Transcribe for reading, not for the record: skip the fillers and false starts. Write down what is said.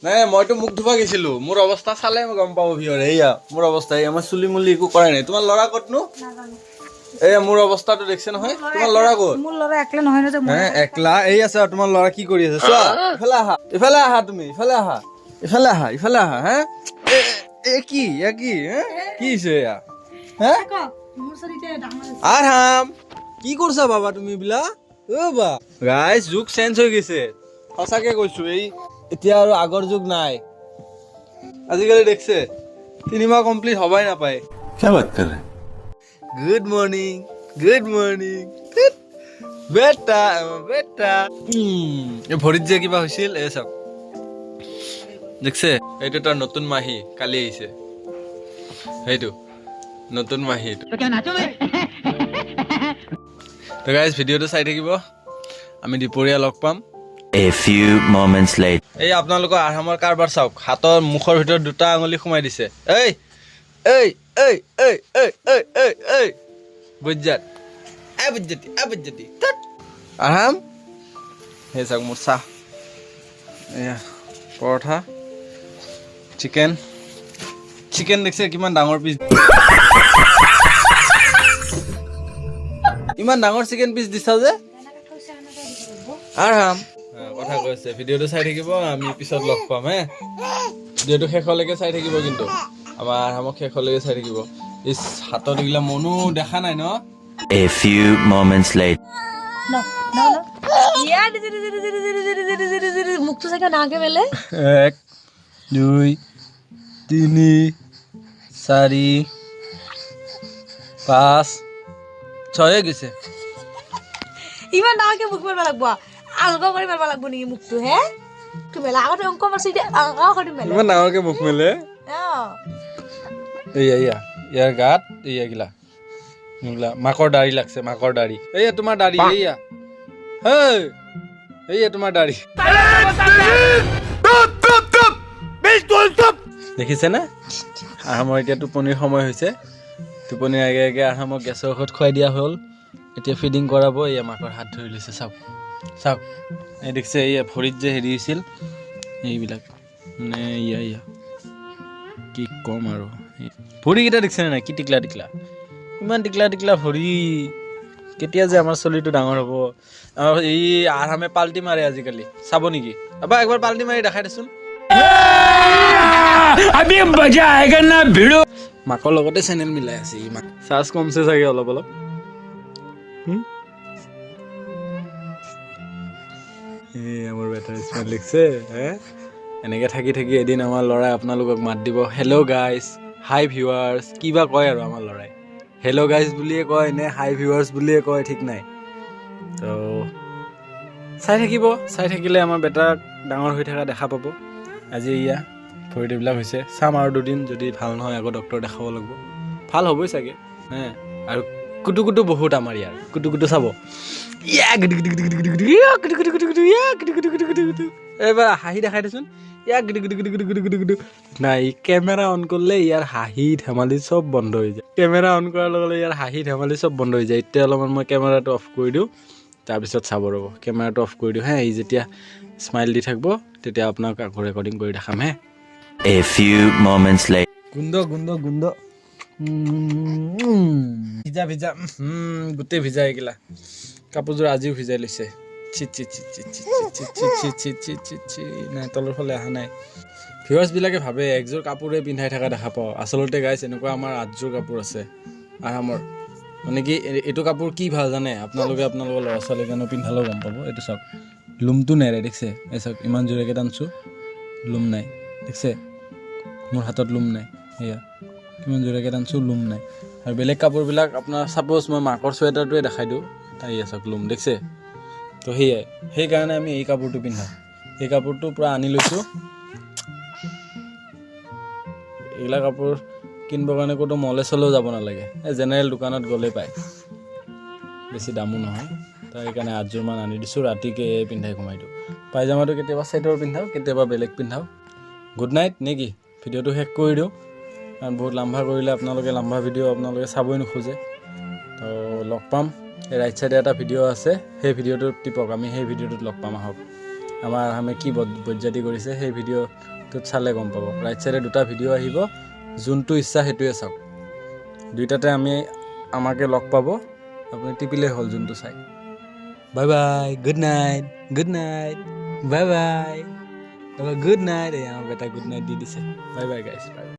নাই মইতো মুখ ধুবা গৈছিলো মোৰ অৱস্থা চালে মই গম পাব ভিউৰ এইয়া মোৰ অৱস্থা এই আমাৰ চুলি মুলি একো কৰাই নাই তোমাৰ ল'ৰা ক'তনো এয়া মোৰ অৱস্থাটো দেখছে নহয় তোমাৰ ল'ৰা ক'ত মোৰ ল'ৰা একলা নহয় ন যে হে একলা এই আছে তোমাৰ ল'ৰা কি কৰি আছে চোৱা ইফালে আহা তুমি ইফালে আহা হে এ কি হে কি হৈছে এয়া হে মোৰ সৰিতে ডাঙৰ আৰাম কি কৰিছা বাবা তুমি বিলা ও বা গাইস যুগ চেঞ্জ হৈ গৈছে সঁচাকে কৈছো এই এতিয়া আৰু আগৰ যুগ নাই আজিকালি দেখছে 3 মাহ কমপ্লিট হবাই নাপায় কি বাত कर रहे हैं গুড মর্নিং বেটা এই ভৰিত যে কিবা হৈছিল এই চাওক দেখছে এইটো তাৰ নতুন মাহী কালি আহিছে সেইটো নতুন মাহী তো গাইস ভিডিওটো চাই থাকিব আমি দুপৰীয়া লগ পাম A few moments later. এই আপোনালোকৰ আৰামৰ কাৰবাৰ চাওক হাতৰ মুখৰ ভিতৰত দুটা আঙুলি সোমাই দিছে এই এই এই এই এই এই এই এই বুজ্জাত বুজ্জাতি আৰাম হে চাওক মোৰ চাহ এয়া পৰঠা চিকেন দেখছে কিমান ডাঙৰ পিচ ইমান ডাঙৰ চিকেন পিচ দিছা যে আৰাম কথা কৈছে ভিডিওটো চাই থাকিব আমি পিছত লগ পাম হে ভিডিওটো শেষলৈকে চাই থাকিব কিন্তু আমাৰ আৰামক শেষলৈকে চাই থাকিব ইস হাতত গিলা মনো দেখা নাই ন A few moments later. না না না ইয়া মুখ তো সাইকে নাকে মেলে 1 2 3 4 5 6 হৈ গৈছে ইমান নাকে মুখ মারবা লাগবো আলগা কৰি মাৰবা লাগবো নি মুখটো হে তুমি মেলা আগতে অংক মাৰছি দে আলগা কৰি মেলে ইমান ডাঙৰকে মুখ মেলে এইয়া ইয়াৰ গাত এইয়া গিলা মাকৰ দাড়ি লাগছে মাকৰ দাড়ি এইয়া তোমাৰ দাড়ি এইয়া হেই এইয়া তোমাৰ দাড়ি দেখিছে না আহামৰ এতিয়া টোপনিৰ সময় হৈছে টোপনিৰ আগে আগে আহামক গেছৰ ঔষধ খুৱাই দিয়া হ'ল এতিয়া ফিডিং কৰাব এইয়া মাকৰ হাত ধৰি লৈছে চাওক এই দেখিছে এইয়া ভৰিত যে হেৰি হৈছিল এইবিলাক মানে ইয়া কি কম আৰু ভৰিকেইটা দেখিছে নাই কি টিকলা ইমান টিকলা ভৰি কেতিয়া যে আমাৰ চলিটো ডাঙৰ হ'ব এই আৰামে পাল্টি মাৰে আজিকালি চাব নেকি একবাৰ পাল্টি মাৰি দেখাই দেচোন মাকৰ লগতে চেনেল মিলাই আছে চাৰ্জ কমছে চাগে অলপ আমাৰ বেটাৰী স্মাৰ্ট লিখছে এনেকে থাকি এদিন আমাৰ ল'ৰাই আপোনালোকক মাত দিব হেল্ল' গাইজ হাই ভিউৱাৰ্ছ কিবা কয় আৰু আমাৰ ল'ৰাই হেল্ল' গাইজ বুলিয়ে কয় নে হাই ভিউৱাৰ্ছ বুলিয়ে কয় ঠিক নাই তো চাই থাকিলে আমাৰ বেটাক ডাঙৰ হৈ থকা দেখা পাব আজি ইয়া ভৰিত এইবিলাক হৈছে চাম আৰু দুদিন যদি ভাল নহয় আকৌ ডক্তৰ দেখাব লাগিব ভাল হ'বই চাগে আৰু কুটু বহুত আমাৰ ইয়াৰ কুটু চাব এইবাৰ হাঁহি দেখাই দেচোন নাই কেমেৰা অন কৰিলে ইয়াৰ হাঁহি ধেমালি চব বন্ধ হৈ যায় কেমেৰা অন কৰাৰ লগে ইয়াৰ হাঁহি ধেমালি চব বন্ধ হৈ যায় এতিয়া অলপমান মই কেমেৰাটো অফ কৰি দিওঁ তাৰপিছত চাব ৰ'ব কেমেৰাটো অফ কৰি দিওঁ এই যেতিয়া স্মাইল দি থাকিব তেতিয়া আপোনাক আকৌ ৰেকৰ্ডিং কৰি দেখাম A few moments later. গুণ্ড ভিজা গোটেই ভিজা এইগিলা কাপোৰযোৰ আজিও ভিজাই লৈছে নাই তলৰ ফালে অহা নাই ভিউৱাৰ্ছবিলাকে ভাবে একযোৰ কাপোৰে পিন্ধাই থকা দেখা পাওঁ আচলতে গাইছ এনেকুৱা আমাৰ 8যোৰ কাপোৰ আছে আৰামৰ মানে কি এইটো কাপোৰ কি ভাল জানে আপোনালোকৰ ল'ৰা ছোৱালীৰ কাৰণে পিন্ধালেও গম পাব এইটো চাওক লুমটো নেৰে দেখিছে এই চাওক ইমান জোৰেকৈ টানছোঁ লুম নাই দেখিছে মোৰ হাতত লুম নাই এয়া কিমান জোৰেকৈ টানছোঁ লুম নাই আৰু বেলেগ কাপোৰবিলাক আপোনাৰ ছাপ'জ মই মাকৰ চুৱেটাৰটোৱে দেখাই দিওঁ তাই চাওক লুম দেখিছে তো সেইকাৰণে আমি এই কাপোৰটো পিন্ধাওঁ এই কাপোৰটো পূৰা আনি লৈছোঁ এইবিলাক কাপোৰ কিনিবৰ কাৰণে ক'তো মলে চলেও যাব নালাগে এই জেনেৰেল দোকানত গ'লেই পায় বেছি দামো নহয় তো সেইকাৰণে 8যোৰমান আনি দিছোঁ ৰাতিকে পিন্ধাই ঘুমাই দিওঁ পাইজামাটো কেতিয়াবা ছেটৰ পিন্ধাওঁ কেতিয়াবা বেলেগ পিন্ধাওঁ গুড নাইট নে কি ভিডিঅ'টো শেষ কৰি দিওঁ কাৰণ বহুত লাম্বা কৰিলে আপোনালোকে লাম্বা ভিডিঅ' আপোনালোকে চাবই নোখোজে তো লগ পাম ৰাইট চাইডে এটা ভিডিঅ' আছে, সেই ভিডিঅ'টোত টিপক, আমি সেই ভিডিঅ'টোত লগ পাম আহক। আমাৰ আমি কি বজ্জাতি কৰিছে সেই ভিডিঅ'টোত চালে গম পাব। ৰাইট চাইডে দুটা ভিডিঅ' আহিব, যোনটো ইচ্ছা সেইটোৱে চাওক। দুইটাতে আমাকে লগ পাব, আপুনি টিপিলেই হ'ল যোনটো চাই। Bye bye, good night, good night, bye bye, good night. এই আমাৰ বেটা গুড নাইট দি দিছে। বাই বাই গাইছ, বাই বাই।